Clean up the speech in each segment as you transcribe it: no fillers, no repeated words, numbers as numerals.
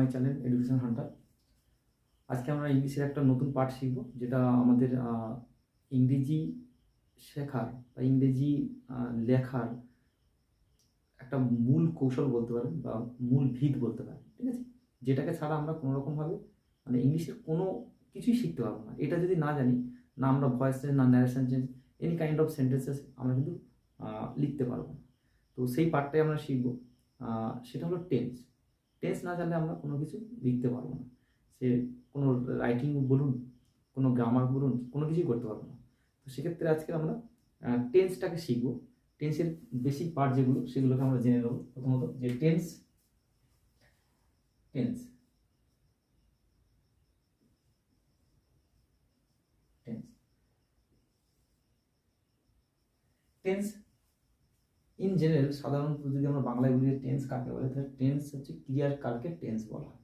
My channel education Hunter. আজকে আমরা ইংলিশের একটা নতুন পাঠ শিখব, যেটা আমাদের ইংরেজি শেখার বা ইংরেজি লেখার একটা মূল কৌশল বলতে পারেন বা মূল ভিত বলতে পারেন। ঠিক আছে, যেটাকে ছাড়া আমরা কোনো রকমভাবে মানে ইংলিশের কোনো কিছুই শিখতে পারবো না। এটা যদি না জানি, না আমরা ভয়েস চেঞ্জ, না narration change, any kind of sentences আমরা কিন্তু লিখতে পারবো না। তো সেই পার্টটাই আমরা শিখবো। সেটা হলো টেন্স। টেন্স না জানলে আমরা কোনো কিছু লিখতে পারবো না। সে কোনো রাইটিং বলুন, কোনো গ্রামার বলুন, কোনো কিছুই করতে পারবো না। তো সেক্ষেত্রে আজকে আমরা টেন্সটাকে শিখবো। টেন্সের বেসিক পার্ট যেগুলো, সেগুলোকে আমরা জেনে নেব। প্রথমত যে tense tense tense tense in general, সাধারণত যদি আমরা বাংলায় বলি টেন্স কাকে বলে, তাহলে টেন্স হচ্ছে ক্রিয়ার কালকে টেন্স বলা হয়।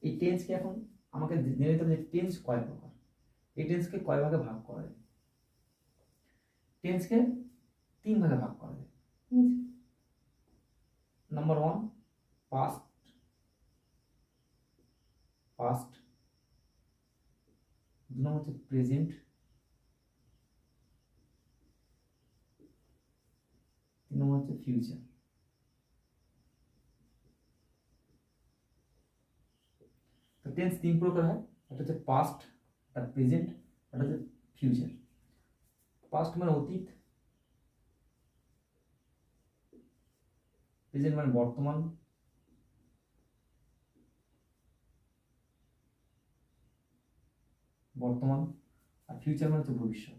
এই টেন্সকে এখন আমাকে জেনে নিতে হবে যে টেন্স কয় প্রকার, এই টেন্সকে কয় ভাগে ভাগ করা যায়। টেন্সকে 3 ভাগে ভাগ করা যায়। ঠিক আছে, নাম্বার 1 পাস্ট, পাস্ট 2 নম্বর হচ্ছে প্রেজেন্ট, 3 নম্বর হচ্ছে ফিউচার। তো টেন্স 3 প্রকার হয়, একটা হচ্ছে পাস্ট, একটা প্রেজেন্ট, একটা হচ্ছে ফিউচার। পাস্ট মানে অতীত, প্রেজেন্ট মানে বর্তমান, আর ফিউচার মানে হচ্ছে ভবিষ্যৎ।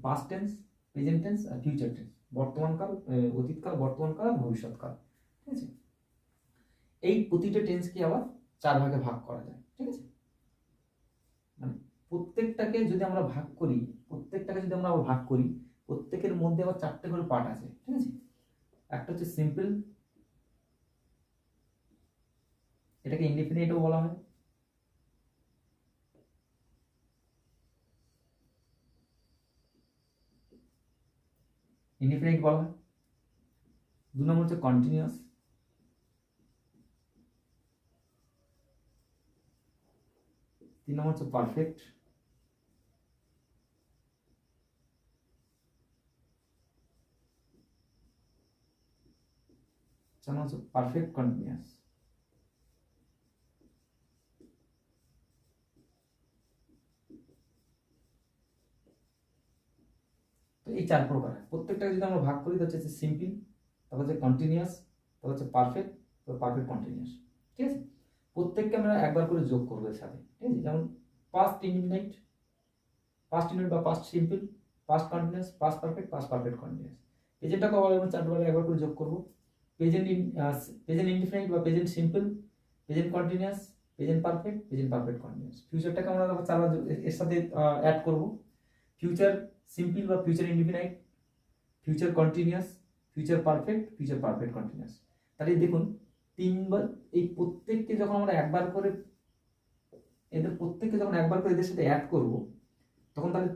পাস্ট টেন্স, প্রেজেন্ট টেন্স আর ফিউচার টেন্স, বর্তমানকাল, অতীতকাল, বর্তমানকাল আর ভবিষ্যৎকাল। ঠিক আছে, এই প্রতিটা টেন্সকে আবার 4 ভাগে ভাগ করা যায়। ঠিক আছে, মানে প্রত্যেকটাকে যদি আমরা ভাগ করি, প্রত্যেকের মধ্যে আবার 4টে করে পার্ট আছে। ঠিক আছে, একটা হচ্ছে সিম্পল, এটাকে ইনডিফিনিটও বলা হয়। ইনডিফিনিট বলা হয়। 2 নম্বর হচ্ছে কন্টিনিউয়াস, 3 নম্বর হচ্ছে পারফেক্ট, 4 নম্বর হচ্ছে পারফেক্ট কন্টিনিউয়াস। তো এই 4 প্রকার, প্রত্যেকটাকে যদি আমরা ভাগ করি, তাহলে হচ্ছে সিম্পল, তারপর হচ্ছে কন্টিনিউয়াস, তারপর হচ্ছে পারফেক্ট, তারপর পারফেক্ট কন্টিনিউয়াস। ঠিক আছে, প্রত্যেককে আমরা একবার করে যোগ করবো এর সাথে। ঠিক আছে, যেমন পাস্ট ইনডিফিনাইট, পাস্ট ইনডিফিনাইট বা past simple, past continuous, past perfect, past perfect continuous. প্রেজেন্টটাকে আবার আমরা 4 একবার করে যোগ করবো। প্রেজেন্ট ইনডিফিনাইট বা present simple, present continuous, present perfect, present perfect continuous. ফিউচারটাকে আমরা আবার 4 এর সাথে অ্যাড করবো। ফিউচার সিম্পল বা future indefinite, future continuous, future perfect, future perfect continuous. তাহলে দেখুন 3বার, এই প্রত্যেককে যখন আমরা একবার করে এদের সাথে অ্যাড করব, তখন তাহলে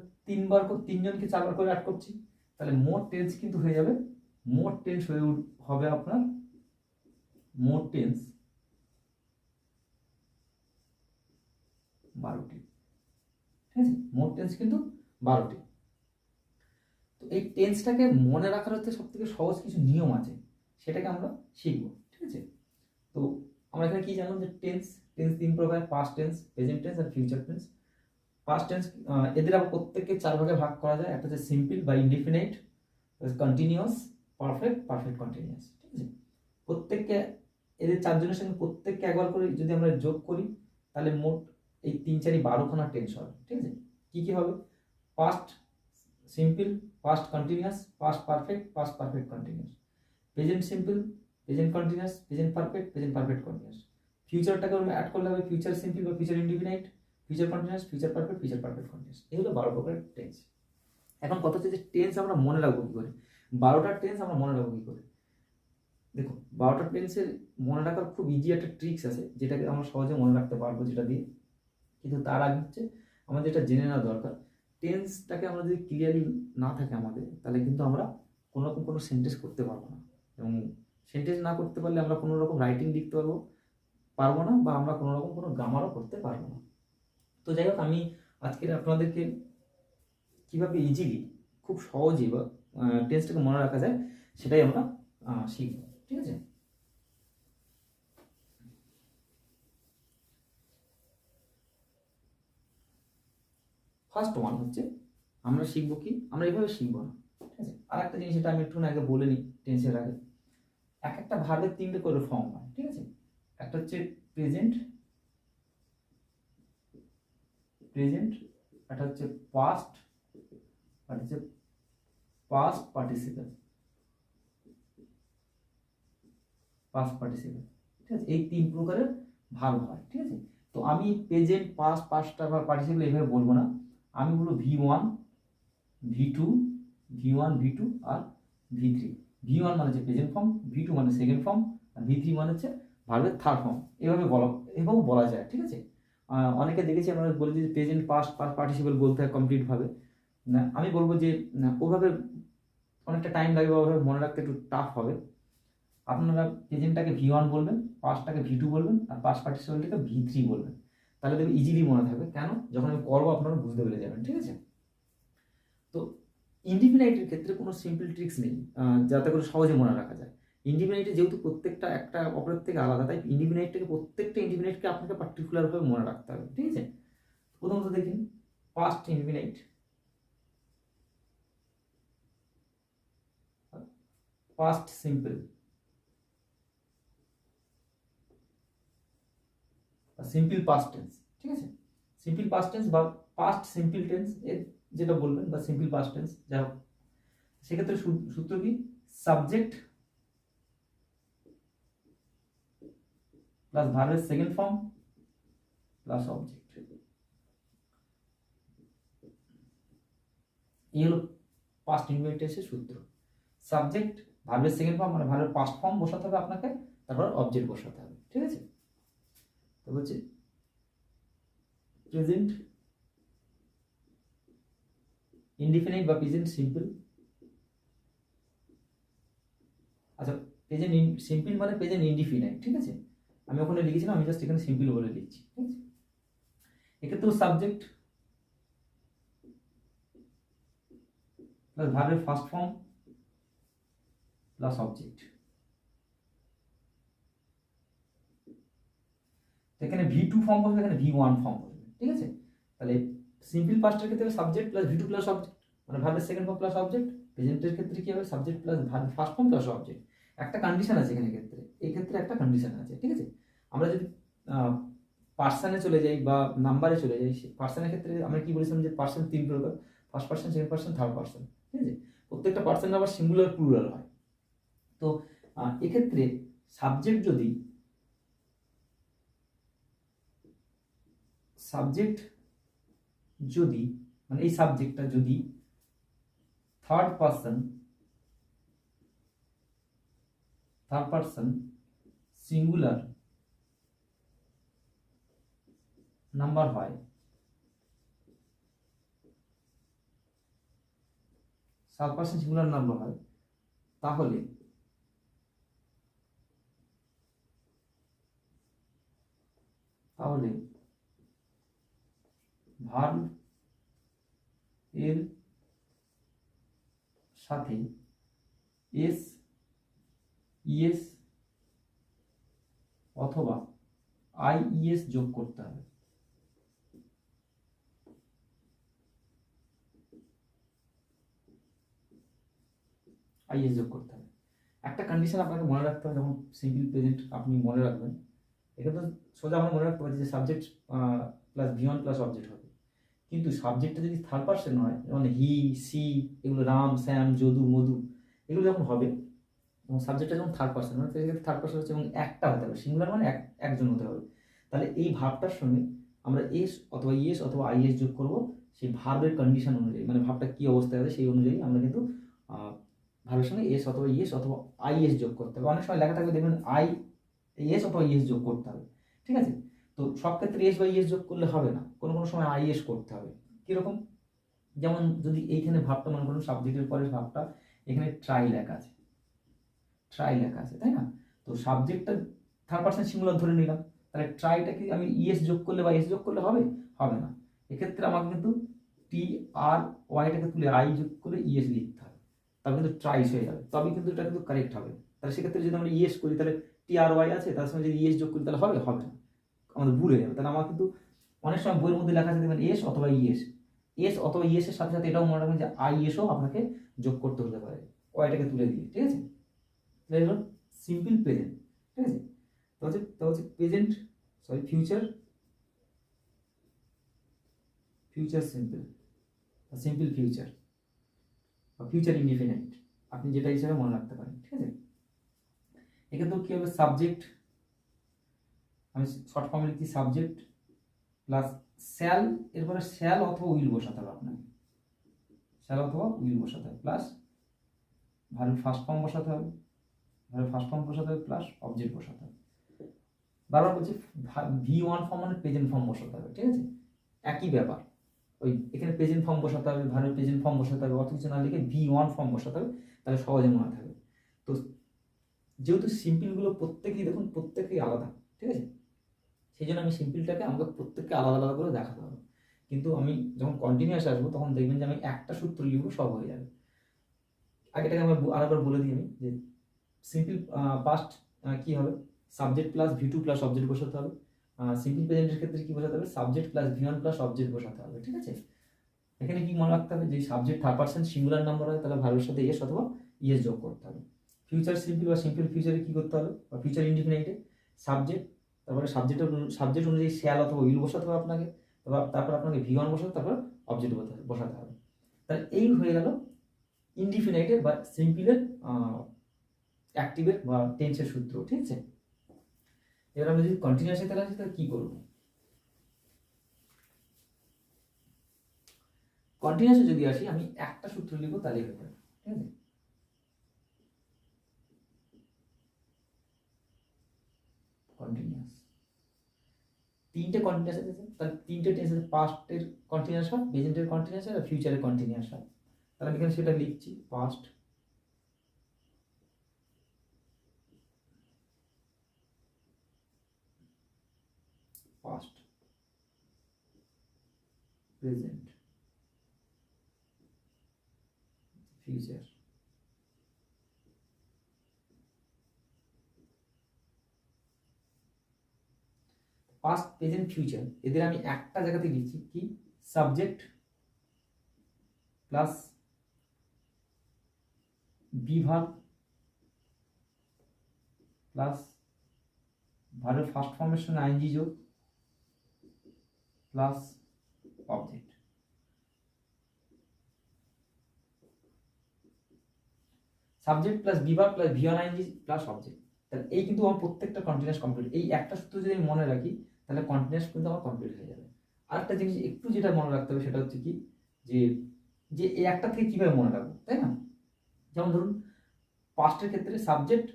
3জনকে 4বার করে অ্যাড করছি, তাহলে মোট টেন্স কিন্তু হয়ে যাবে, হবে আপনার মোট টেন্স 12টি। ঠিক আছে, মোট টেন্স কিন্তু 12টি। তো এই টেন্সটাকে মনে রাখার হচ্ছে সব থেকে সহজ কিছু নিয়ম আছে, সেটাকে আমরা শিখব। ঠিক আছে, তো আমরা এখানে কি জানলাম যে টেন্স 3 প্রকার, পাস্ট টেন্স, প্রেজেন্ট টেন্স আর ফিউচার টেন্স। পাস্ট টেন্স এদের আবার প্রত্যেককে 4 ভাগে ভাগ করা যায়। একটা হচ্ছে সিম্পল বা indefinite, continuous, perfect, perfect continuous. ঠিক আছে, প্রত্যেককে এদের 4জনের সঙ্গে প্রত্যেককে একবার করে যদি আমরা যোগ করি, তাহলে মোট এই 3 4 12খানা টেন্স হবে। ঠিক আছে, কি কি হবে? Past simple, past continuous, past perfect, past perfect continuous, present simple, present continuous, present perfect, present perfect continuous. ফিউচারটাকে আমরা অ্যাড করলে হবে ফিউচার সিম্পল বা future indefinite, future continuous, future perfect, future perfect continuous. এই হলো 12 প্রকারের টেন্স। এখন কথা হচ্ছে যে টেন্স আমরা মনে রাখবো কি করে, 12টা টেন্স আমরা মনে রাখবো কি করে। দেখো 12টা টেন্সের মনে রাখার খুব ইজি একটা ট্রিক্স আছে, যেটাকে আমরা সহজে মনে রাখতে পারবো যেটা দিয়ে। কিন্তু তার আগে হচ্ছে আমাদের যেটা জেনে নেওয়া দরকার, টেন্সটাকে আমরা যদি ক্লিয়ারলি না থাকে আমাদের, তাহলে কিন্তু আমরা কোনো রকম কোনো সেন্টেন্স করতে পারবো না, এবং সেন্টেন্স না করতে পারলে আমরা কোনো রকম রাইটিং লিখতে পারবো না, বা আমরা কোনো রকম কোনো গ্রামারও করতে পারবো না। তো যাই হোক, আমি আজকে আপনাদেরকে কীভাবে ইজিলি খুব সহজেই বা টেন্সটাকে মনে রাখা যায় সেটাই আমরা শিখব, ঠিক আছে। ফার্স্ট ওয়ান হচ্ছে আমরা শিখবো কি, আমরা এইভাবে শিখবো না, ঠিক আছে। আর একটা জিনিস, এটা আমি একটু আগে বলে নিই টেন্সের আগে, এক একটা ভার্বের 3টে করে ফর্ম হয়, ঠিক আছে। একটা হচ্ছে প্রেজেন্ট, একটা হচ্ছে পাস্ট, আর হচ্ছে পাস্ট পার্টিসিপেল, ঠিক আছে। এই 3 প্রকারের ভার্ব হয়, ঠিক আছে। তো আমি প্রেজেন্ট, পাস্ট, পাস্ট পার্টিসিপেল এইভাবে বলবো না, আমি বলবো V1 V2 আর V3। V1 মানে হচ্ছে প্রেজেন্ট ফর্ম, V2 মানে সেকেন্ড ফর্ম, আর V3 মানে হচ্ছে ভার্বের থার্ড ফর্ম। এভাবেও বলা যায়, ঠিক আছে। অনেকে দেখেছি আমরা বলি যে প্রেজেন্ট, পাস্ট পার্টিসিপেল বলতে হয় কমপ্লিটভাবে, না আমি বলবো যে ওভাবে অনেকটা টাইম লাগবে, ওভাবে মনে রাখতে একটু টাফ হবে। আপনারা প্রেজেন্টটাকে V1 বলবেন, পাস্টটাকে V2 বলবেন, আর পাস্ট পার্টিসিপেলটাকে V3 বলবেন, তাহলে দেখবেন ইজিলি মনে থাকবে। কেন? যখন আমি করবো আপনারা বুঝতে পেরে যাবেন, ঠিক আছে। তো ইনডিফিনাইটের ক্ষেত্রে কোনো সিম্পল ট্রিক্স নেই যাতে করে সহজে মনে রাখা যায়। ইনডিফিনাইটে যেহেতু প্রত্যেকটা একটা অপরের থেকে আলাদা, তাই প্রত্যেকটা ইনডিফিনাইটকে আপনাকে পার্টিকুলারভাবে মনে রাখতে হবে, ঠিক আছে। প্রথমত দেখুন past indefinite, past simple, simple past tense, ঠিক আছে। সিম্পল পাস্ট টেন্স বা পাস্ট সিম্পল টেন্স যেটা বলবেন, বা সিম্পল পাস্ট টেন্স যা হোক, সেক্ষেত্রে সূত্র কি, সাবজেক্ট প্লাস ভার্বের সেকেন্ড ফর্ম প্লাস অবজেক্ট। এই হলো পাস্ট ইনডিফিনাইট টেন্সের সূত্র। সাবজেক্ট, ভার্বের সেকেন্ড ফর্ম মানে ভার্বের পাস্ট ফর্ম বসাতে হবে আপনাকে, তারপর অবজেক্ট বসাতে হবে, ঠিক আছে। তো হচ্ছে প্রেজেন্ট ইনডিফিনাইট বা প্রেজেন্ট সিম্পল। আচ্ছা, প্রেজেন্ট সিম্পল মানে প্রেজেন্ট ইনডিফিনাইট, ঠিক আছে। আমি ওখানে লিখেছিলাম, আমি জাস্ট এখানে সিম্পল বলে লিখছি, ঠিক আছে। এক্ষেত্রেও সাবজেক্ট প্লাস ভার্বের ফার্স্ট ফর্ম প্লাস অবজেক্ট। এখানে V2 ফর্ম বসবে, এখানে V1 ফর্ম বসবে, ঠিক আছে। তাহলে সিম্পল পাস্টের ক্ষেত্রে subject plus V2 plus object, মানে ভার্বের সেকেন্ড ফর্ম প্লাস অবজেক্ট। প্রেজেন্টের ক্ষেত্রে কি হবে, সাবজেক্ট প্লাস ভার্বের ফার্স্ট ফর্ম প্লাস অবজেক্ট। একটা কন্ডিশন আছে এখানে ক্ষেত্রে, এই ক্ষেত্রে একটা কন্ডিশন আছে, ঠিক আছে। আমরা যদি পার্সনে চলে যাই বা নাম্বারে চলে যাই, পার্সনের ক্ষেত্রে আমরা কি বলেছিলাম যে পার্সন 3 প্রকার, first person, second person, third person, ঠিক আছে। প্রত্যেকটা পার্সন আবার সিঙ্গুলার প্লুরাল হয়। তো এক্ষেত্রে সাবজেক্ট যদি মানে এই সাবজেক্টটা যদি থার্ড পার্সন সিঙ্গুলার নাম্বার হয়, থার্ড পার্সন সিঙ্গুলার নাম্বার হয়, তাহলে ভার্ব এর সাথে এস, ইএস অথবা আইইএস যোগ করতে হবে। আইএস যোগ করতে হবে। একটা কন্ডিশন আপনাকে মনে রাখতে হবে, যখন সিম্পল প্রেজেন্ট আপনি মনে রাখবেন, এখানে সোজা আমরা মনে রাখতে পারি যে subject plus V1 plus object হবে, কিন্তু সাবজেক্টটা যদি থার্ড পার্সন হয়, যেমন হি, সি, এগুলো রাম, শ্যাম, যদু, মধু, এগুলো যখন হবে, এবং সাবজেক্টটা যখন থার্ড পার্সন মানে সেক্ষেত্রে থার্ড পার্সন হচ্ছে এবং একটা হতে হবে, সিঙ্গুলার মানে একজন হতে হবে। তাহলে এই ভার্বটার সঙ্গে আমরা এস অথবা ইএস অথবা আইএস যোগ করব, সেই ভার্বের কন্ডিশন অনুযায়ী, মানে ভার্বটা কী অবস্থায় আছে সেই অনুযায়ী আমরা কিন্তু ভার্বের সঙ্গে এস অথবা ইএস অথবা আইএস যোগ করতে হবে। অনেক সময় লেখা থাকবে দেখবেন এস অথবা ইএস যোগ করতে হবে, ঠিক আছে। তো সব ক্ষেত্রে এস বা ইএস যোগ করলে হবে না, কোনো কোনো সময় আইএস করতে হবে। কীরকম? যেমন যদি এইখানে ভাবটা মনে করুন সাবজেক্টের পরে ভাবটা এখানে ট্রাই লেখা আছে, ট্রাই লেখা আছে, তাই না? তো সাবজেক্টটা থার্ড পার্সন সিঙ্গুলার ধরে নিলাম, তাহলে ট্রাইটাকে আমি ইএস যোগ করলে বা এস যোগ করলে হবে? হবে না। এক্ষেত্রে আমাকে কিন্তু টি আর ওয়াইটাকে তুলে আই যোগ করে ইএস লিখতে হবে, তবে কিন্তু ট্রাইস হয়ে যাবে, তবে কিন্তু এটা কিন্তু কারেক্ট হবে। তাহলে সেক্ষেত্রে যদি আমরা ইএস করি তাহলে টি আর ওয়াই আছে, তার সঙ্গে যদি ইএস যোগ করি তাহলে হবে? হবে না, আমাদের ভুল হয়ে যাবে। তাহলে আমার কিন্তু অনেক সময় বইয়ের মধ্যে লেখা আছে দেখবেন এস অথবা ইএস, এস অথবা ইএস এর সাথে সাথে এটাও মনে রাখবেন যে আই এসও আপনাকে যোগ করতে হতে পারে ওয়াইটাকে তুলে দিয়ে, ঠিক আছে? তাহলে হলো সিম্পল প্রেজেন্ট, ঠিক আছে? তো হচ্ছে present, sorry future, future simple, simple future বা ফিউচার ইনডিফিনাইট, আপনি যেটা হিসাবে মনে রাখতে পারেন, ঠিক আছে? এক্ষেত্রে কী হবে? সাবজেক্ট, আমি শর্ট ফর্মে লিখছি সাবজেক্ট প্লাস শ্যাল, এরপরে শ্যাল অথবা উইল বসাতে হবে আপনাকে, শ্যাল অথবা উইল বসাতে হবে, প্লাস ভার্ব ফার্স্ট ফর্ম বসাতে হবে, ভার্ব ফার্স্ট ফর্ম বসাতে হবে, প্লাস অবজেক্ট বসাতে হবে। বারবার বলছি V1 ফর্ম মানে প্রেজেন্ট ফর্ম বসাতে হবে, ঠিক আছে? একই ব্যাপার, ওই এখানে প্রেজেন্ট ফর্ম বসাতে হবে, ভার্বের প্রেজেন্ট ফর্ম বসাতে হবে, অত কিছু না লিখে V1 ফর্ম বসাতে হবে, তাহলে সহজে মনে থাকবে। তো যেহেতু সিম্পলগুলো প্রত্যেকেই দেখুন প্রত্যেকেই আলাদা, ঠিক আছে? সেই জন্য আমি সিম্পলটাকে আমাকে প্রত্যেককে আলাদা আলাদা করে দেখাতে হবে, কিন্তু আমি যখন কন্টিনিউয়াস আসবো তখন দেখবেন যে আমি একটা সূত্র লিখবো, সব হয়ে যাবে। আগেটাকে আমি আরেকবার বলে দিই আমি যে সিম্পল পাস্ট কি হবে? Subject plus V2 plus object বসাতে হবে। সিম্পল প্রেজেন্টের ক্ষেত্রে কি বসাতে হবে? Subject plus V1 plus object বসাতে হবে, ঠিক আছে? এখানে কি মনে রাখতে হবে? যে subject third person singular number হয় তাহলে ভার্বের সাথে ইয়েস অথবা ইয়েস যোগ করতে হবে। ফিউচার সিম্পল বা সিম্পল ফিউচারে কি করতে হবে? বা ফিউচার ইনডিফিনাইটে সাবজেক্ট, তারপরে সাবজেক্ট অনুযায়ী শ্যাল অথবা উইল বসাতে হবে আপনাকে, তারপর আপনাকে V1 বসাতে, তারপর অবজেক্ট বসাতে হবে। তাহলে এই হয়ে গেল ইনডিফিনাইটের বা সিম্পলের অ্যাক্টিভের বা টেন্সের সূত্র, ঠিক আছে? এবার আমরা যদি কন্টিনিউয়াসে তাহলে আসি, তাহলে কি করবো? কন্টিনিউয়াসে যদি আসি আমি একটা সূত্র লিখবো, তাহলে হয়ে যাবে, ঠিক আছে? কন্টিনিউয়াস, তিনটে কন্টিনিউয়াস আছে, তাহলে তিনটে টেন্স আছে, পাস্টের কন্টিনিউয়াস হয়, প্রেজেন্টের কন্টিনিউয়াস হয় আর ফিউচারের কন্টিনিউয়াস হয়। তাহলে আমি এখানে সেটা লিখছি, past past present future. Past present future এদের আমি একটা জায়গাতে লিখছি কি? সাবজেক্ট প্লাস বিভাগ প্লাস ভার্বের ফার্স্ট ফর্মের সঙ্গে আইএনজি যোগ প্লাস অবজেক্ট। সাবজেক্ট প্লাস বিভাগ plus V1 ING plus object. তাহলে এই কিন্তু আমার প্রত্যেকটা কন্টিনিউয়াস কমপ্লিট। এই একটা সূত্র যদি আমি মনে রাখি তাহলে কন্টিনিউয়াস কিন্তু আমার কমপ্লিট হয়ে যাবে। আরেকটা জিনিস একটু যেটা মনে রাখতে হবে সেটা হচ্ছে কি, যে যে এই একটা থেকে কিভাবে মনে রাখবো, তাই না? যেমন ধরুন পাস্টের ক্ষেত্রে সাবজেক্ট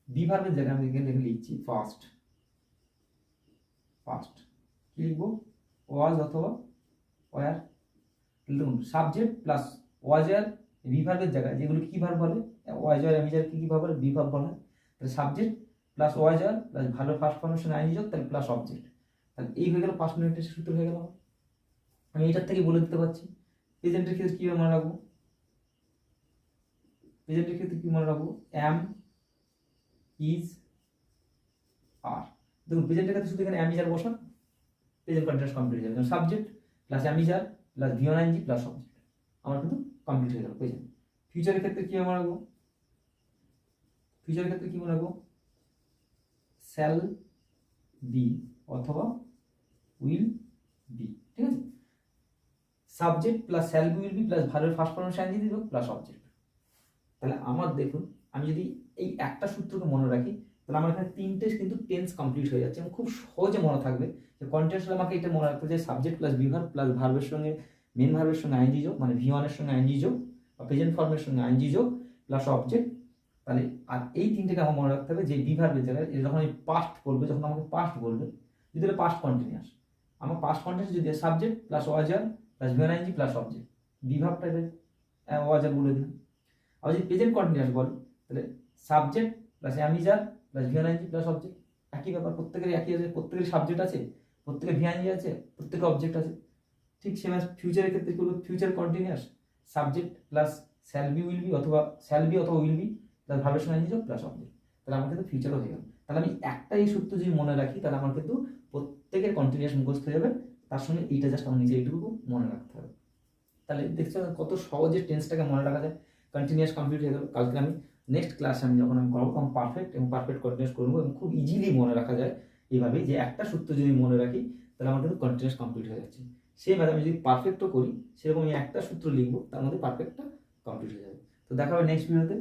বি ভার্বের জায়গায় আমি এখানে লিখছি ফার্স্ট, ফার্স্ট কি লিখবো? ওয়াজ অথবা ওয়ার। দেখুন সাবজেক্ট প্লাস ওয়াজার বি ভার্বের জায়গায়, যেগুলো কি ভার্ব বলে? ওয়াজার অ্যামিজার কি ভার্ব বলে? বি ভার্ব বলে। তাহলে সাবজেক্ট প্লাস ওয়াজার প্লাস ভালো ফার্স্ট ফর্মেশন আইনি যোগ, তাহলে প্লাস অবজেক্ট। তাহলে এই হয়ে গেল পাস্ট ইন্টেন্সের সূত্র হয়ে গেল। আমি এটার থেকে বলে দিতে পারছি প্রেজেন্টের ক্ষেত্রে কীভাবে মনে রাখবো? প্রেজেন্টের ক্ষেত্রে কি মনে রাখবো? অ্যাম, ইজ, আর। দেখুন প্রেজেন্টের ক্ষেত্রে শুধু এখানে অ্যাম ইজ আর বসান, প্রেজেন্ট কন্টিনিউয়াস কমপ্লিট হয়ে যাবে। Subject plus am is are plus V1 ING plus object, আমার কিন্তু কমপ্লিট হয়ে গেল প্রেজেন্ট। ফিউচারের ক্ষেত্রে কি মনে রাখবো? ফিউচারের ক্ষেত্রে কি মনে রাখবো? শ্যাল বি অথবা উইল বি, ঠিক আছে? Subject plus shall be will be plus ভার্বের ফার্স্ট ফর্ম আইএনজি দিব প্লাস অবজেক্ট। তাহলে আমার দেখুন আমি যদি এই একটা সূত্রকে মনে রাখি তাহলে আমার এখানে তিনটে কিন্তু টেন্স কমপ্লিট হয়ে যাচ্ছে এবং খুব সহজে মনে থাকবে। যে কন্টিনিউয়াস আমাকে এটা মনে রাখতে যে subject plus be verb plus ভার্বের সঙ্গে মেন ভার্বের সঙ্গে আইএনজি যোগ, মানে V1 এর সঙ্গে আইএনজি যোগ বা প্রেজেন্ট ফর্মের সঙ্গে আইএনজি যোগ প্লাস অবজেক্ট। তাহলে আর এই তিনটেকে আমার মনে রাখতে হবে যে বি ভার্বের জায়গায় যখন আমি পাস্ট বলবে, যখন আমাকে পাস্ট বলবে, যদি এটা পাস্ট কন্টিনিউয়াস, আমার পাস্ট কন্টিনিউয়াস যদি subject plus was were plus V1 ING plus object, be verb টাইপের ওয়াজার বলে দিন। আবার যদি প্রেজেন্ট কন্টিনিউয়াস বল তাহলে subject plus am is are plus V ING plus object, একই ব্যাপার, প্রত্যেকেরই একই আছে, প্রত্যেকের সাবজেক্ট আছে, প্রত্যেকের ভিএনআইএনজি আছে, প্রত্যেকের অবজেক্ট আছে। ঠিক সেম ফিউচারের ক্ষেত্রে কি করবো, future continuous subject plus shall be will be অথবা শ্যাল বি অথবা উইল বি প্লাস ভার্বেশন আইনজি প্লাস অবজেক্ট, তাহলে আমার কিন্তু ফিউচারও হয়ে গেল। তাহলে আমি একটা এই সূত্র যদি মনে রাখি তাহলে আমার কিন্তু প্রত্যেকের কন্টিনিউয়াস মুখস্থ হয়ে যাবে, তার সঙ্গে এইটা জাস্ট আমার নিজে এইটুকু মনে রাখতে হবে। তাহলে দেখছো কত সহজে টেন্সটাকে মনে রাখা যায়, কন্টিনিউয়াস কমপ্লিট হয়ে গেল। কালকে আমি নেক্সট ক্লাসে আমি যখন আমি করবো তখন পারফেক্ট এবং পারফেক্ট কন্টিনিউয়াস করবো এবং খুব ইজিলি মনে রাখা যায় এইভাবে, যে একটা সূত্র যদি মনে রাখি তাহলে আমার কিন্তু কন্টিনিউয়াস কমপ্লিট হয়ে যাচ্ছে। সেইভাবে আমি যদি পারফেক্টও করি সেরকম আমি একটা সূত্র লিখবো, তার মধ্যে পারফেক্টটা কমপ্লিট হয়ে যাবে। তো দেখা হবে নেক্সট ভিডিওতে।